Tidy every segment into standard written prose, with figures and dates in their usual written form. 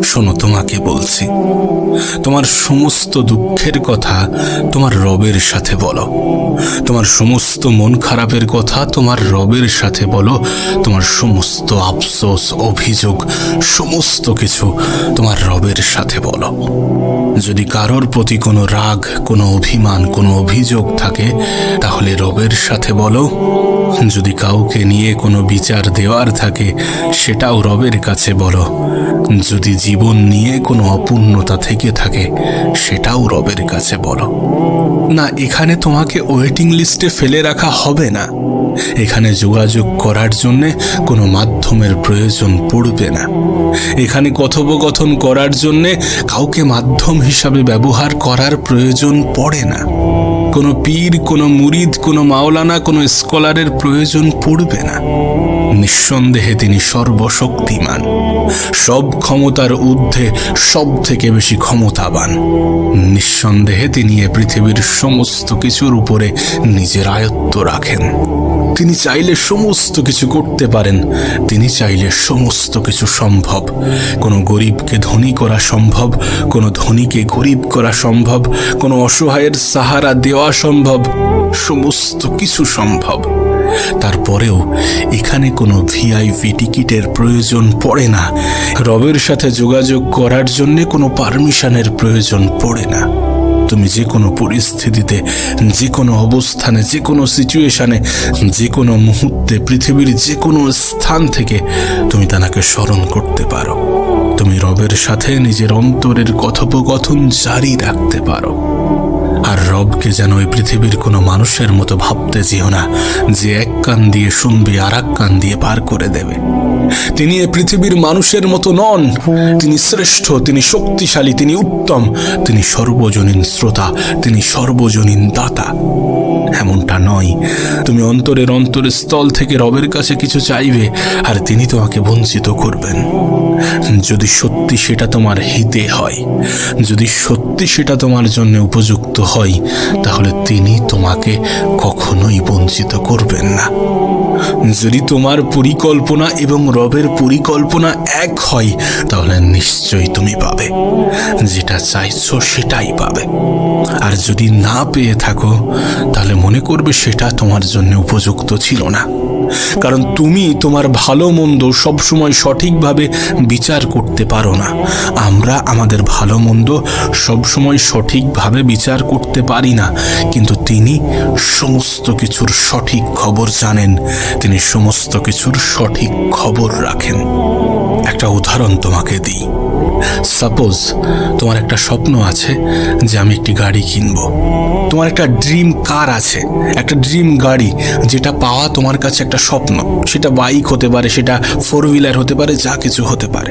শোনো, তোমাকে বলছি, তোমার সমস্ত দুঃখের কথা তোমার রবের সাথে বলো। তোমার সমস্ত মন খারাপের কথা তোমার রবের সাথে বলো। তোমার সমস্ত আফসোস, অভিযোগ, সমস্ত কিছু তোমার রবের সাথে বলো। যদি কারোর প্রতি কোনো রাগ, কোনো অভিমান, কোনো অভিযোগ থাকে, তাহলে রবের সাথে বলো। যদি কাউকে নিয়ে কোনো বিচার দেওয়ার থাকে, সেটাও রবের কাছে বলো। যদি জীবন নিয়ে কোনো অপূর্ণতা থেকে থাকে, সেটাও রবের কাছে বলো। না, এখানে তোমাকে ওয়েটিং লিস্টে ফেলে রাখা হবে না। এখানে যোগাযোগ করার জন্যে কোনো মাধ্যমের প্রয়োজন পড়বে না। এখানে কথোপকথন করার জন্যে কাউকে মাধ্যম হিসাবে ব্যবহার করার প্রয়োজন পড়ে না। কোনো পীর, কোনো মুরিদ, কোনো মাওলানা, কোনো স্কলারের প্রয়োজন পড়বে না। নিঃসন্দেহে তিনি সর্বশক্তিমান, সব ক্ষমতার ঊর্ধ্বে সব থেকে বেশি ক্ষমতাবান। নিঃসন্দেহে তিনি এ পৃথিবীর সমস্ত কিছুর উপরে নিজের আয়ত্ত রাখেন। তিনি চাইলে সমস্ত কিছু করতে পারেন। তিনি চাইলে সমস্ত কিছু সম্ভব। কোনো গরিবকে ধনী করা সম্ভব, কোনো ধনীকে গরিব করা সম্ভব, কোনো অসহায়ের সাহারা দেওয়া সম্ভব, সমস্ত কিছু সম্ভব। তারপরেও এখানে কোনো ভিআইপি টিকিটের প্রয়োজন পড়ে না। রবের সাথে যোগাযোগ করার জন্য কোনো পারমিশনের প্রয়োজন পড়ে না। তুমি যে কোনো পরিস্থিতিতে, যে কোনো অবস্থানে, যে কোনো সিচুয়েশনে, যে কোনো মুহূর্তে, পৃথিবীর যে কোনো স্থান থেকে তুমি তাকে স্মরণ করতে পারো। তুমি রবের সাথে নিজের অন্তরের কথোপকথন জারি রাখতে পারো। আর রবকে যেন এই পৃথিবীর কোনো মানুষের মতো ভাবতে যেও না, যে এক কান দিয়ে শুনবে আর এক কান দিয়ে পার করে দেবে। তিনি এই পৃথিবীর মানুষের মতো নন। তিনি শ্রেষ্ঠ, তিনি শক্তিশালী, তিনি উত্তম, তিনি সর্বজনীন শ্রোতা, তিনি সর্বজনীন দাতা। এমনটা নয় তুমি অন্তরের স্থল থেকে রবের কাছে কিছু চাইবে আর তিনি তোমাকে বঞ্চিত করবেন। যদি সত্যি সেটা তোমার হিতে হয়, যদি সত্যি সেটা তোমার জন্য উপযুক্ত হয়, তাহলে তিনি তোমাকে কখনোই বঞ্চিত করবেন না। যদি তোমার পরিকল্পনা এবং রবের পরিকল্পনা এক হয়, তাহলে নিশ্চয়ই তুমি পাবে। যেটা চাইছো সেটাই পাবে। আর যদি না পেয়ে থাকো, তাহলে মনে করবে সেটা তোমার জন্য উপযুক্ত ছিল না। কারণ তুমি তোমার ভালো মন্দ সবসময় সঠিকভাবে বিচার করতে পারো না। আমরা আমাদের ভালো মন্দ সবসময় সঠিকভাবে বিচার করতে পারি না, কিন্তু তিনি সমস্ত কিছুর সঠিক খবর জানেন। তিনি সমস্ত কিছুর সঠিক খবর রাখেন। একটা উদাহরণ তোমাকে দিই। সাপোজ তোমার একটা স্বপ্ন আছে যে আমি একটি গাড়ি কিনবো। তোমার একটা ড্রিম কার আছে, একটা ড্রিম গাড়ি, যেটা পাওয়া তোমার কাছে একটা স্বপ্ন। সেটা বাইক হতে পারে, সেটা 4 হুইলার হতে পারে, যা কিছু হতে পারে,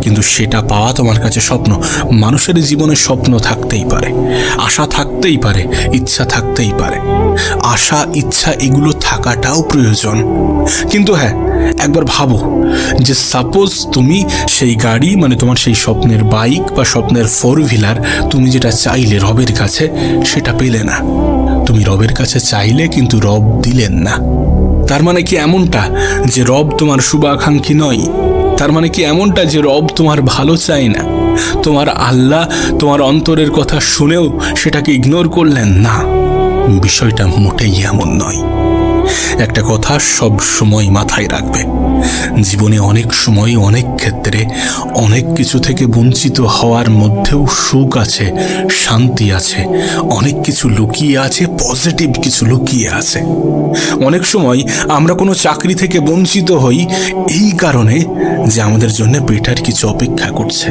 কিন্তু সেটা পাওয়া তোমার কাছে স্বপ্ন। মানুষের জীবনে স্বপ্ন থাকতেই পারে, আশা থাকতেই পারে, ইচ্ছা থাকতেই পারে। আশা, ইচ্ছা এগুলো থাকাটাও প্রয়োজন। কিন্তু হ্যাঁ, একবার ভাবো যে সাপোজ তুমি সেই গাড়ি, মানে তোমার সেই স্বপ্নের বাইক বা স্বপ্নের 4 হুইলার, তুমি যেটা চাইলে রবের কাছে, সেটা পেলে না। তুমি রবের কাছে চাইলে, কিন্তু রব দিলেন না। তার মানে কি এমনটা যে রব তোমার শুভাকাঙ্ক্ষী নয়? তার মানে কি এমনটা যে রব তোমার ভালো চায় না? তোমার আল্লাহ তোমার অন্তরের কথা শুনেও সেটাকে ইগনোর করলেন না? বিষয়টা মোটেই এমন নয়। একটা কথা সব সময় মাথায় রাখবে, জীবনে অনেক সময়, অনেক ক্ষেত্রে, অনেক কিছু থেকে বঞ্চিত হওয়ার মধ্যেও সুখ আছে, শান্তি আছে, অনেক কিছু লুকিয়ে আছে, পজিটিভ কিছু লুকিয়ে আছে। অনেক সময় আমরা কোনো চাকরি থেকে বঞ্চিত হই এই কারণে যে আমাদের জন্য বেটার কিছু অপেক্ষা করছে।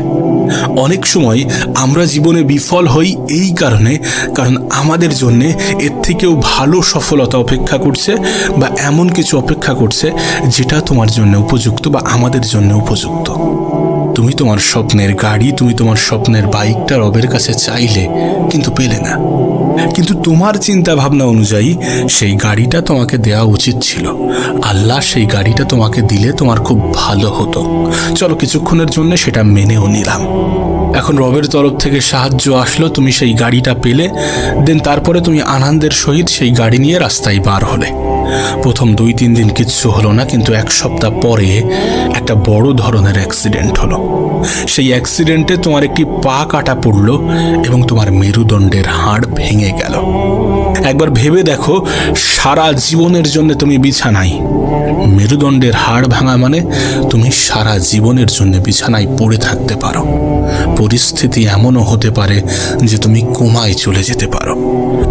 অনেক সময় আমরা জীবনে বিফল হই এই কারণে, কারণ আমাদের জন্য এর থেকেও ভালো সফলতা অপেক্ষা করছে, বা এমন কিছু অপেক্ষা করছে যেটা তোমার জন্য উপযুক্ত বা আমাদের জন্য উপযুক্ত। তুমি তোমার স্বপ্নের গাড়ি, তুমি তোমার স্বপ্নের বাইকটা রবের কাছে চাইলে, কিন্তু পেলে না। কিন্তু তোমার চিন্তা ভাবনা অনুযায়ী সেই গাড়িটা তোমাকে দেওয়া উচিত ছিল। আল্লাহ সেই গাড়িটা তোমাকে দিলে তোমার খুব ভালো হতো। চলো কিছুক্ষণের জন্য সেটা মেনেও নিলাম। এখন রবের তরফ থেকে সাহায্য আসলো, তুমি সেই গাড়িটা পেলে, দেন তারপরে তুমি আনন্দের সহিত সেই গাড়ি নিয়ে রাস্তায় বার হলে। প্রথম 2-3 দিন কিচ্ছু হলো না, কিন্তু 1 সপ্তাহ পরে একটা বড় ধরনের অ্যাক্সিডেন্ট হলো। সেই অ্যাক্সিডেন্টে তোমার একটি পা কাটা পড়লো এবং তোমার মেরুদণ্ডের হাড় ভেঙে গেল। একবার ভেবে দেখো, সারা জীবনের জন্য তুমি বিছানায়। মেরুদণ্ডের হাড় ভাঙা মানে তুমি সারা জীবনের জন্য বিছানায় পড়ে থাকতে পারো। পরিস্থিতি এমনও হতে পারে যে তুমি কোমায় চলে যেতে পারো।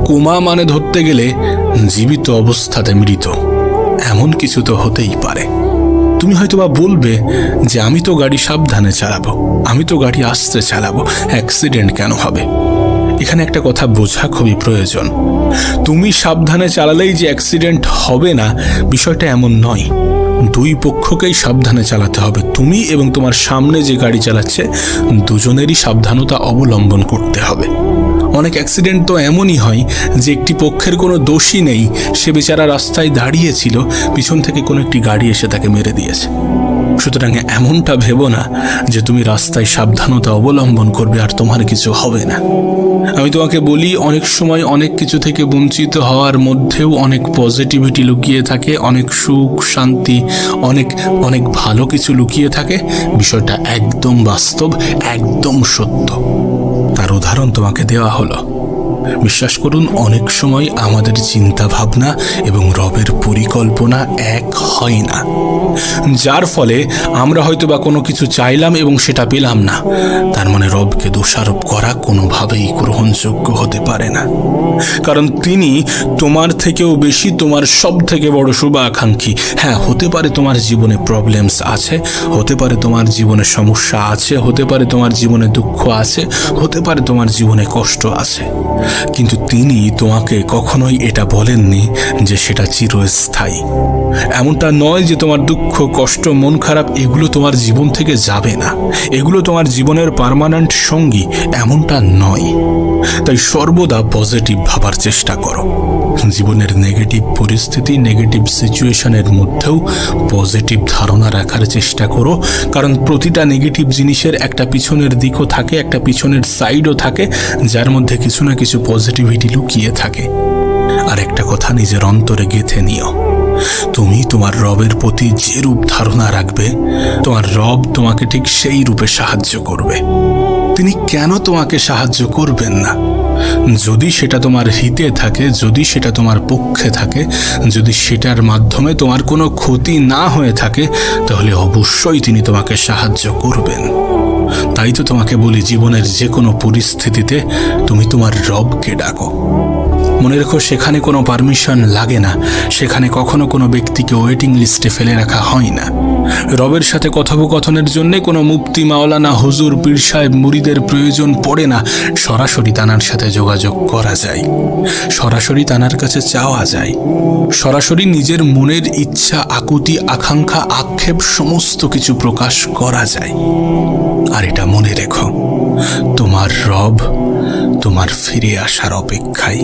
কোমা মানে ধরতে গেলে জীবিত অবস্থাতে মৃত, এমন কিছু তো হতেই পারে। তুমি হয়তোবা বলবে যে আমি তো গাড়ি সাবধানে চালাবো, আমি তো গাড়ি আস্তে চালাবো, অ্যাক্সিডেন্ট কেন হবে? এখানে একটা কথা বোঝা খুবই প্রয়োজন। তুমি সাবধানে চালালেই যে অ্যাক্সিডেন্ট হবে না, বিষয়টা এমন নয়। 2 পক্ষকেই সাবধানে চালাতে হবে। তুমি এবং তোমার সামনে যে গাড়ি চালাচ্ছে, দুজনেরই সাবধানতা অবলম্বন করতে হবে। অনেক অ্যাক্সিডেন্ট তো এমনই হয় যে একটি পক্ষের কোনো দোষই নেই, সে বেচারা রাস্তায় দাঁড়িয়েছিল, পিছন থেকে কোনো একটি গাড়ি এসে তাকে মেরে দিয়েছে। সুতরাং এমনটা ভেবো না যে তুমি রাস্তায় সাবধানতা অবলম্বন করবে আর তোমার কিছু হবে না। আমি তোমাকে বলি, অনেক সময় অনেক কিছু থেকে বঞ্চিত হওয়ার মধ্যেও অনেক পজিটিভিটি লুকিয়ে থাকে, অনেক সুখ শান্তি, অনেক অনেক ভালো কিছু লুকিয়ে থাকে। বিষয়টা একদম বাস্তব, একদম সত্য। তার উদাহরণ তোমাকে দেওয়া হলো। বিশ্বাস করুন, অনেক সময় আমাদের চিন্তা ভাবনা এবং রবের পরিকল্পনা এক হয় না, যার ফলে আমরা হয়তো বা কোনো কিছু চাইলাম এবং সেটা পেলাম না। তার মানে রবকে দোষারোপ করা কোনোভাবেই গ্রহণযোগ্য হতে পারে না, কারণ তিনি তোমার থেকেও বেশি তোমার সব থেকে বড় শুভাকাঙ্ক্ষী। হ্যাঁ, হতে পারে তোমার জীবনে প্রবলেমস আছে, হতে পারে তোমার জীবনে সমস্যা আছে, হতে পারে তোমার জীবনে দুঃখ আছে, হতে পারে তোমার জীবনে কষ্ট আছে, কিন্তু তিনি তোমাকে কখনোই এটা বলেননি যে সেটা চিরস্থায়ী। এমনটা নয় যে তোমার দুঃখ, কষ্ট, মন খারাপ এগুলো তোমার জীবন থেকে যাবে না, এগুলো তোমার জীবনের পার্মানেন্ট সঙ্গী, এমনটা নয়। তাই সর্বদা পজিটিভ ভাবার চেষ্টা করো। জীবনের নেগেটিভ পরিস্থিতি, নেগেটিভ সিচুয়েশনের মধ্যেও পজিটিভ ধারণা রাখার চেষ্টা করো, কারণ প্রতিটা নেগেটিভ জিনিসের একটা পিছনের দিকও থাকে, একটা পিছনের সাইডও থাকে, যার মধ্যে কিছু না কিছু পজিটিভিটি লুকিয়ে থাকে। আর একটা কথা নিজের অন্তরে গেঁথে নিও, তুমি তোমার রবের প্রতি যে রূপ ধারণা রাখবে, তোমার রব তোমাকে ঠিক সেই রূপে সাহায্য করবে। তিনি কেন তোমাকে সাহায্য করবেন না? যদি সেটা তোমার হিতে থাকে, যদি সেটা তোমার পক্ষে থাকে, যদি সেটার মাধ্যমে তোমার কোনো ক্ষতি না হয়ে থাকে, তাহলে অবশ্যই তিনি তোমাকে সাহায্য করবেন। তাই তো তোমাকে বলি, জীবনের যে কোনো পরিস্থিতিতে তুমি তোমার রবকে ডাকো। মনে রেখো, সেখানে কোনো পারমিশন লাগে না, সেখানে কখনো কোনো ব্যক্তিকে ওয়েটিং লিস্টে ফেলে রাখা হয় না। রবের সাথে কথোপকথনের জন্য কোনো মুফতি, মাওলানা, হুজুর, পীর সাহেব, মুরিদের প্রয়োজন পড়ে না। সরাসরি তানার সাথে যোগাযোগ করা যায়, সরাসরি তানার কাছে চাওয়া যায়, সরাসরি নিজের মনের ইচ্ছা, আকুতি, আকাঙ্ক্ষা, আক্ষেপ সমস্ত কিছু প্রকাশ করা যায়। আর এটা মনে রেখো, তোমার রব তোমার ফিরে আসার অপেক্ষায়।